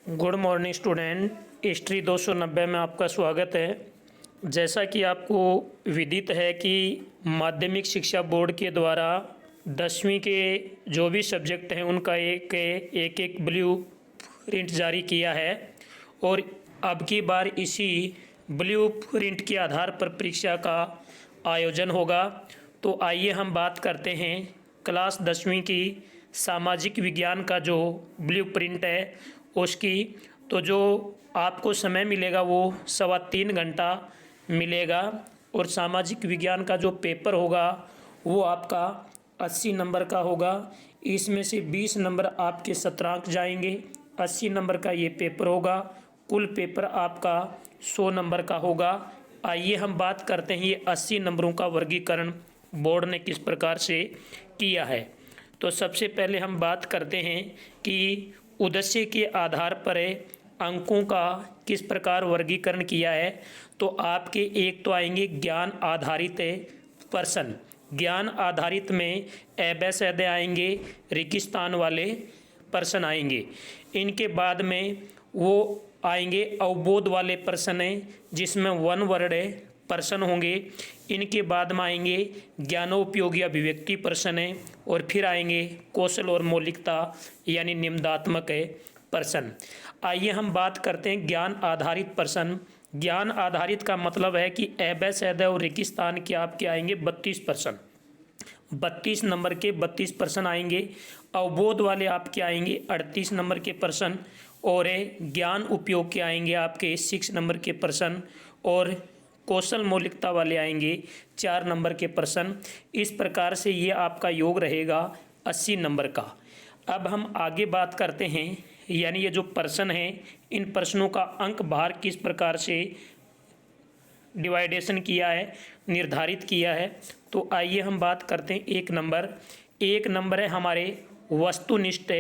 Good morning student. History 290 में आपका स्वागत है। जैसा कि आपको विदित है कि माध्यमिक शिक्षा बोर्ड के द्वारा 10वीं के जो भी सब्जेक्ट हैं उनका एक ब्लू प्रिंट जारी किया है और अब की बार इसी ब्लू प्रिंट के आधार पर परीक्षा का आयोजन होगा। तो आइए हम बात करते हैं क्लास 10वीं की सामाजिक विज्ञान का जो ब्लू प्रिंट है उसकी। तो जो आपको समय मिलेगा वो 3.25 घंटा मिलेगा और सामाजिक विज्ञान का जो पेपर होगा वो आपका 80 नंबर का होगा। इसमें से 20 नंबर आपके सत्रांक जाएंगे। 80 नंबर का ये पेपर होगा। कुल पेपर आपका 100 नंबर का होगा। आइए हम बात करते हैं ये 80 नंबरों का वर्गीकरण बोर्ड ने किस प्रकार से किया है। तो सबसे पहले हम बात करते हैं कि उद्देश्य के आधार पर अंकों का किस प्रकार वर्गीकरण किया है। तो आपके एक तो आएंगे ज्ञान आधारित प्रश्न। ज्ञान आधारित में एबेसैद आएंगे, रेगिस्तान वाले प्रश्न आएंगे। इनके बाद में वो आएंगे अवबोध वाले प्रश्न जिसमें 1 वर्ड प्रश्न होंगे। इनके बाद में आएंगे ज्ञानोपयोगी अभिव्यक्ति प्रश्न और फिर आएंगे कौशल और मौलिकता यानी निम्नात्मक प्रश्न। आइए हम बात करते हैं ज्ञान आधारित प्रश्न। ज्ञान आधारित का मतलब है कि एबेसैद और रेगिस्तान के आपके आएंगे 32 प्रश्न। 32 नंबर के 32 प्रश्न आएंगे। अवबोध वाले आपके आएंगे 38 नंबर के प्रश्न और ज्ञान उपयोग के आएंगे आपके 6 नंबर के प्रश्न और कौशल मौलिकता वाले आएंगे 4 नंबर के प्रश्न। इस प्रकार से ये आपका योग रहेगा 80 नंबर का। अब हम आगे बात करते हैं यानी ये जो प्रश्न हैं इन प्रश्नों का अंक भार किस प्रकार से डिवाइडेशन किया है, निर्धारित किया है। तो आइए हम बात करते हैं एक नंबर है हमारे वस्तुनिष्ठ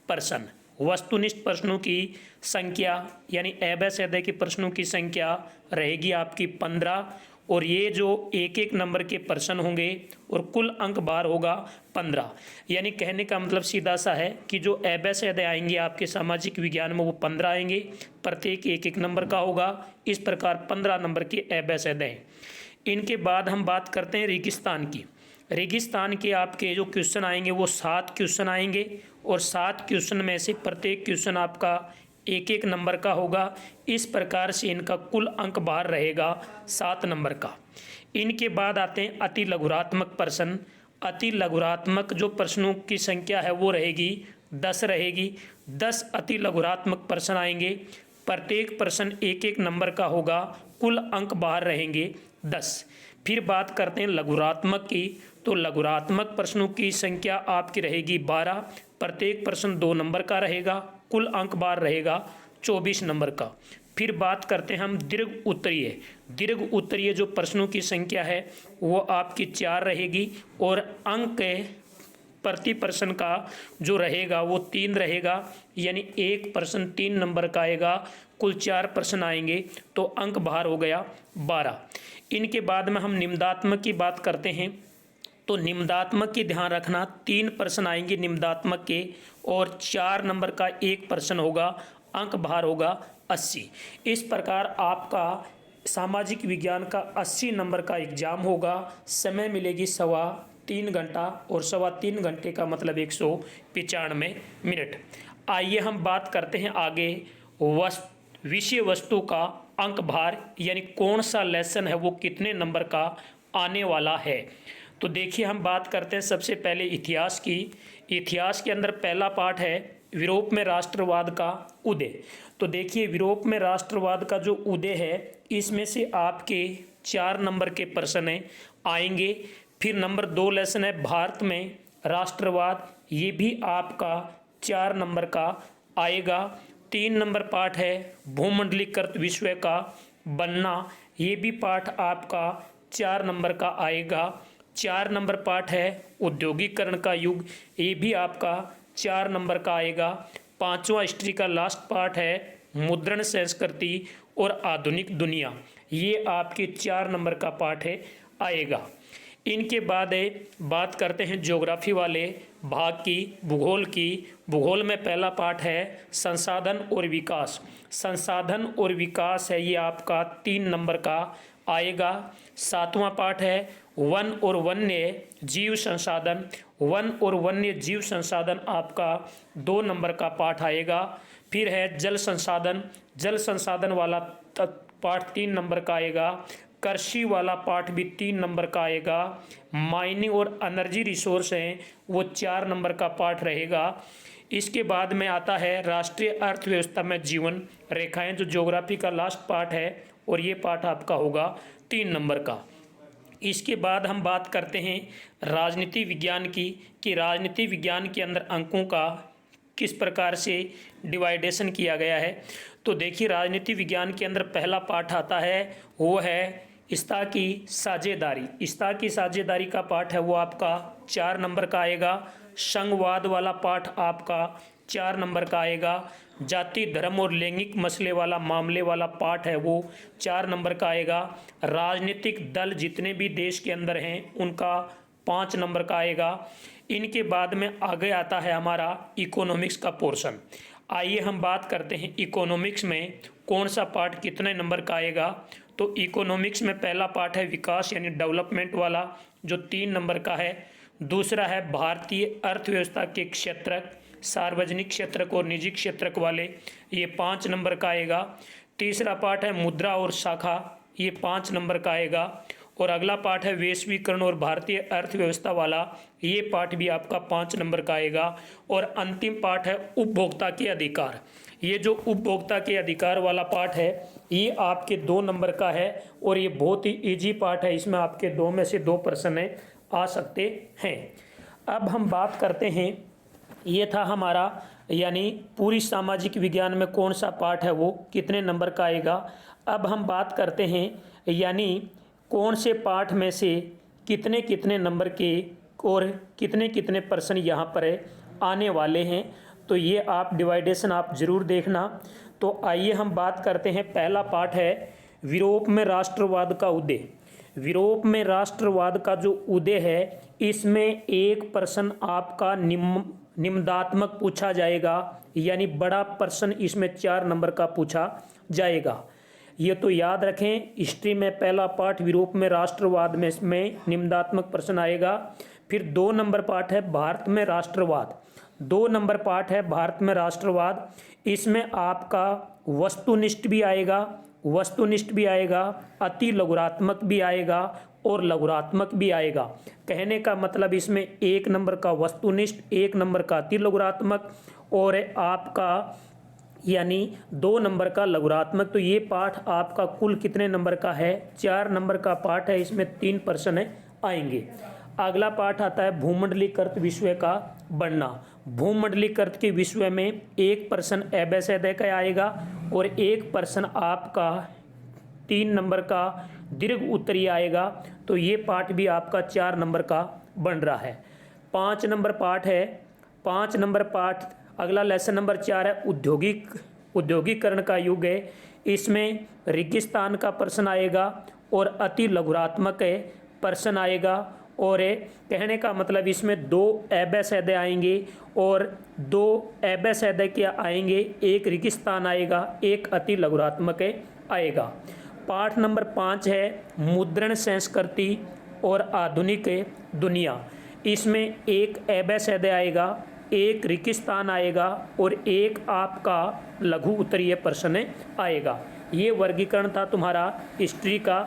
प्रश्न। वस्तुनिष्ठ प्रश्नों की संख्या यानी एबेसैद के प्रश्नों की संख्या रहेगी आपकी 15 और ये जो एक नंबर के प्रश्न होंगे और कुल अंक भार होगा 15। यानी कहने का मतलब सीधा सा है कि जो एबेसैद आएंगे आपके सामाजिक विज्ञान में वो 15 आएंगे, प्रत्येक एक नंबर का होगा। इस प्रकार 15 नंबर के एबेसैद हैं। इनके बाद हम बात करते हैं रेगिस्तान की। रेगिस्तान के आपके जो क्वेश्चन आएंगे वो 7 क्वेश्चन आएंगे और 7 क्वेश्चन में से प्रत्येक क्वेश्चन आपका एक नंबर का होगा। इस प्रकार से इनका कुल अंक भार रहेगा 7 नंबर का। इनके बाद आते हैं अति लघुरात्मक प्रश्न। अति लघुरात्मक जो प्रश्नों की संख्या है वो रहेगी 10 रहेगी। 10 अति लघुरात्मक प्रश्न आएंगे, प्रत्येक प्रश्न एक नंबर का होगा। कुल अंक भार रहेंगे 10। फिर बात करते हैं लघुरात्मक की। तो लघुरात्मक प्रश्नों की संख्या आपकी रहेगी 12, प्रत्येक प्रश्न 2 नंबर का रहेगा। कुल अंक भार रहेगा 24 नंबर का। फिर बात करते हैं हम दीर्घ उत्तरीय जो प्रश्नों की संख्या है वो आपकी 4 रहेगी और अंक प्रति प्रश्न का जो रहेगा वो 3 रहेगा। यानी एक प्रश्न 3 नंबर का आएगा। कुल 4 प्रश्न आएंगे तो अंक भार हो गया 12। इनके बाद में हम निम्नात्मक की बात करते हैं। तो निम्नात्मक की ध्यान रखना 3 प्रश्न आएंगे निम्नात्मक के और 4 नंबर का एक प्रश्न होगा। अंक भार होगा 80। इस प्रकार आपका सामाजिक विज्ञान का 80 नंबर का एग्जाम होगा। समय मिलेगी 3.25 घंटा और 3.25 घंटे का मतलब 195 मिनट। आइए हम बात करते हैं आगे विषय वस्तु का अंक भार यानी कौन सा लेसन है वो कितने नंबर का आने वाला है। तो देखिए हम बात करते हैं सबसे पहले इतिहास की। इतिहास के अंदर पहला पार्ट है यूरोप में राष्ट्रवाद का उदय। तो देखिए यूरोप में राष्ट्रवाद का जो उदय है इसमें से आपके 4 नंबर के प्रश्न आएंगे। फिर नंबर 2 लेसन है भारत में राष्ट्रवाद, ये भी आपका 4 नंबर का आएगा। 3 नंबर पाठ है भूमंडलीकृत विश्व का बनना, ये भी पाठ आपका 4 नंबर का आएगा। 4 नंबर पाठ है औद्योगिकरण का युग, ये भी आपका 4 नंबर का आएगा। 5वां हिस्ट्री का लास्ट पार्ट है मुद्रण संस्कृति और आधुनिक दुनिया, ये आपके 4 नंबर का पाठ है आएगा। इनके बाद बात करते हैं ज्योग्राफी वाले भाग की, भूगोल की। भूगोल में पहला पाठ है संसाधन और विकास। संसाधन और विकास है, ये आपका 3 नंबर का आएगा। 7वां पाठ है वन और वन्य जीव संसाधन। वन और वन्य जीव संसाधन आपका 2 नंबर का पाठ आएगा। फिर है जल संसाधन। जल संसाधन वाला पाठ 3 नंबर का आएगा। कृषि वाला पाठ भी 3 नंबर का आएगा। माइनिंग और एनर्जी रिसोर्स हैं, वो 4 नंबर का पाठ रहेगा। इसके बाद में आता है राष्ट्रीय अर्थव्यवस्था में जीवन रेखाएं, जो ज्योग्राफी का लास्ट पार्ट है, और ये पाठ आपका होगा 3 नंबर का। इसके बाद हम बात करते हैं राजनीति विज्ञान की, कि राजनीति विज्ञान के अंदर अंकों का किस प्रकार से डिवाइडेशन किया गया है। तो देखिए, राजनीति विज्ञान के अंदर पहला पाठ आता है, वो है स्था की साझेदारी। स्था की साझेदारी का पाठ है वो आपका 4 नंबर का आएगा। संघवाद वाला पाठ आपका 4 नंबर का आएगा। जाति धर्म और लैंगिक मसले वाला मामले वाला पाठ है वो 4 नंबर का आएगा। राजनीतिक दल जितने भी देश के अंदर हैं उनका 5 नंबर का आएगा। इनके बाद में आगे आता है हमारा इकोनॉमिक्स का पोर्शन। आइए हम बात करते हैं इकोनॉमिक्स में कौन सा पार्ट कितने नंबर का आएगा। तो इकोनॉमिक्स में पहला पार्ट है विकास यानी डेवलपमेंट वाला, जो 3 नंबर का है। दूसरा है भारतीय अर्थव्यवस्था के क्षेत्रक, सार्वजनिक क्षेत्रक और निजी क्षेत्रक वाले, ये 5 नंबर का आएगा। तीसरा पार्ट है मुद्रा और शाखा, ये 5 नंबर का आएगा। और अगला पार्ट है वैश्वीकरण और भारतीय अर्थव्यवस्था वाला, ये पार्ट भी आपका 5 नंबर का आएगा। और अंतिम पार्ट है उपभोक्ता के अधिकार। ये जो उपभोक्ता के अधिकार वाला पार्ट है ये आपके 2 नंबर का है, और ये बहुत ही इजी पार्ट है, इसमें आपके 2 में से 2 प्रश्न आ सकते हैं। अब हम बात करते हैं, ये था हमारा यानी पूरी सामाजिक विज्ञान में कौन सा पार्ट है वो कितने नंबर का आएगा। अब हम बात करते हैं यानी कौन से पाठ में से कितने कितने नंबर के और कितने कितने प्रश्न यहाँ पर आने वाले हैं। तो ये आप डिवाइडेशन आप ज़रूर देखना। तो आइए हम बात करते हैं, पहला पाठ है यूरोप में राष्ट्रवाद का उदय। यूरोप में राष्ट्रवाद का जो उदय है इसमें एक प्रश्न आपका निम्नात्मक पूछा जाएगा, यानी बड़ा प्रश्न इसमें 4 नंबर का पूछा जाएगा। ये तो याद रखें, हिस्ट्री में पहला पाठ यूरोप में राष्ट्रवाद में इसमें निम्नात्मक प्रश्न आएगा। फिर 2 नंबर पाठ है भारत में राष्ट्रवाद। 2 नंबर पाठ है भारत में राष्ट्रवाद, इसमें आपका वस्तुनिष्ठ भी आएगा, वस्तुनिष्ठ भी आएगा, अति लघुरात्मक भी आएगा और लघुरात्मक भी आएगा। कहने का मतलब इसमें 1 नंबर का वस्तुनिष्ठ, 1 नंबर का अति लघुरात्मक और आपका यानी 2 नंबर का लघुरात्मक। तो ये पाठ आपका कुल कितने नंबर का है, 4 नंबर का पाठ है, इसमें 3 प्रश्न आएंगे। अगला पाठ आता है भूमंडलीकृत विश्व का बनना। भूमंडलीकृत के विश्व में 1 प्रश्न एबेसेदे का आएगा और 1 प्रश्न आपका 3 नंबर का दीर्घ उत्तरीय आएगा। तो ये पाठ भी आपका 4 नंबर का बन रहा है। 5 नंबर पाठ है, 5 नंबर पाठ अगला लेसन नंबर 4 है औद्योगिकरण का युग है। इसमें रेगिस्तान का प्रश्न आएगा और अति लघुरात्मक प्रश्न आएगा। और कहने का मतलब इसमें 2 एबेसेदे आएंगे और 2 एबेसेदे क्या आएंगे, 1 रेगिस्तान आएगा, 1 अति लघुरात्मक आएगा। पाठ नंबर 5 है मुद्रण संस्कृति और आधुनिक दुनिया। इसमें 1 एबेसेदे आएगा, 1 रेगिस्तान आएगा और 1 आपका लघु उत्तरीय प्रश्न आएगा। ये वर्गीकरण था तुम्हारा हिस्ट्री का।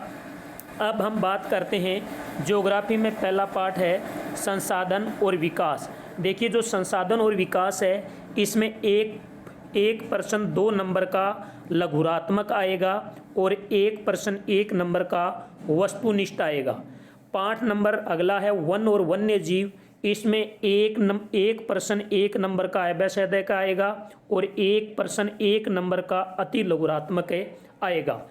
अब हम बात करते हैं ज्योग्राफी में पहला पार्ट है संसाधन और विकास। देखिए, जो संसाधन और विकास है इसमें एक प्रश्न 2 नंबर का लघुरात्मक आएगा और 1 प्रश्न 1 नंबर का वस्तुनिष्ठ आएगा। पाठ नंबर अगला है वन और वन्य जीव। इसमें एक प्रश्न 1 नंबर का एबेसेदे का आएगा और 1 प्रश्न 1 नंबर का अति लघुरात्मक आएगा।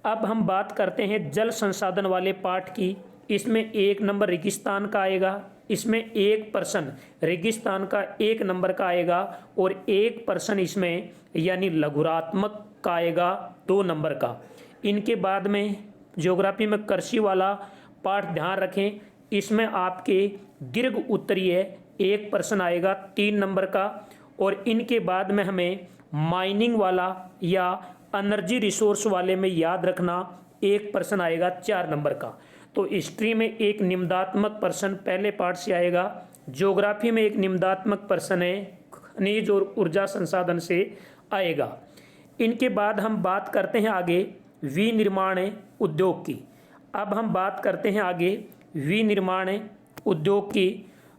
अब हम बात करते हैं जल संसाधन वाले पाठ की। इसमें 1 नंबर रेगिस्तान का आएगा, इसमें 1 प्रश्न रेगिस्तान का 1 नंबर का आएगा और 1 प्रश्न इसमें यानी लघुरात्मक का आएगा 2 नंबर का। इनके बाद में ज्योग्राफी में कृषि वाला पाठ ध्यान रखें, इसमें आपके दीर्घ उत्तरीय एक प्रश्न आएगा 3 नंबर का, और इनके बाद में हमें माइनिंग वाला या एनर्जी रिसोर्स वाले में याद रखना एक प्रश्न आएगा 4 नंबर का। तो हिस्ट्री में एक निबंधात्मक प्रश्न पहले पार्ट से आएगा, ज्योग्राफी में एक निबंधात्मक प्रश्न है खनिज और ऊर्जा संसाधन से आएगा। इनके बाद हम बात करते हैं आगे विनिर्माण उद्योग की। अब हम बात करते हैं आगे विनिर्माण उद्योग की।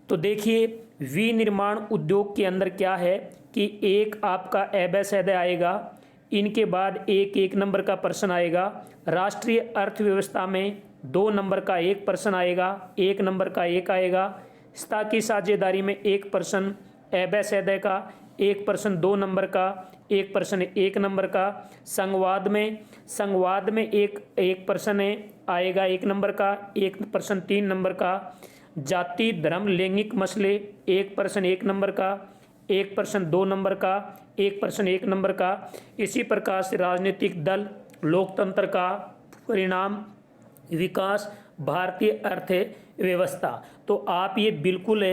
तो देखिए विनिर्माण उद्योग के अंदर क्या है कि एक आपका एबेसैड आएगा, इनके बाद एक नंबर का प्रश्न आएगा। राष्ट्रीय अर्थव्यवस्था में 2 नंबर का एक प्रश्न आएगा, 1 नंबर का एक आएगा। सत्ता की साझेदारी में एक प्रश्न एबेसैड का, एक प्रश्न 2 नंबर का, एक प्रश्न 1 नंबर का। संवाद में एक प्रश्न आएगा 1 नंबर का, एक प्रश्न 3 नंबर का। जाति धर्म लैंगिक मसले एक प्रश्न 1 नंबर का, एक प्रश्न 2 नंबर का, एक प्रश्न 1 नंबर का। इसी प्रकार से राजनीतिक दल, लोकतंत्र का परिणाम, विकास, भारतीय अर्थव्यवस्था। तो आप ये बिल्कुल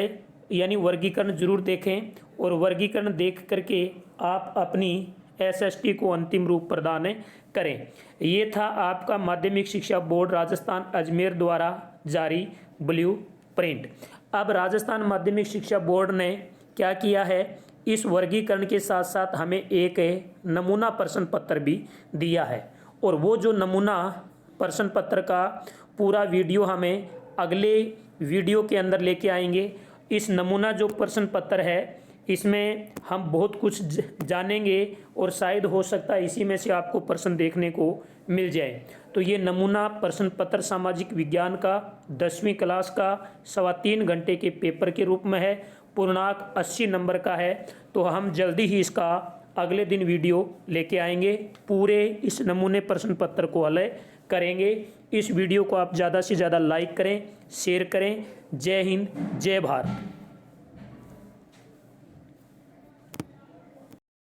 यानी वर्गीकरण जरूर देखें, और वर्गीकरण देख करके आप अपनी एसएसटी को अंतिम रूप प्रदान करें। ये था आपका माध्यमिक शिक्षा बोर्ड राजस्थान अजमेर द्वारा जारी ब्लू प्रिंट। अब राजस्थान माध्यमिक शिक्षा बोर्ड ने क्या किया है, इस वर्गीकरण के साथ साथ हमें एक नमूना प्रश्न पत्र भी दिया है, और वो जो नमूना प्रश्न पत्र का पूरा वीडियो हमें अगले वीडियो के अंदर लेके आएंगे। इस नमूना जो प्रश्न पत्र है इसमें हम बहुत कुछ जानेंगे, और शायद हो सकता है इसी में से आपको प्रश्न देखने को मिल जाए। तो ये नमूना प्रश्न पत्र सामाजिक विज्ञान का 10वीं क्लास का 3.25 घंटे के पेपर के रूप में है, पूर्णांक 80 नंबर का है। तो हम जल्दी ही इसका अगले दिन वीडियो लेके आएंगे, पूरे इस नमूने प्रश्न पत्र को हल करेंगे। इस वीडियो को आप ज़्यादा से ज़्यादा लाइक करें, शेयर करें। जय हिंद, जय भारत।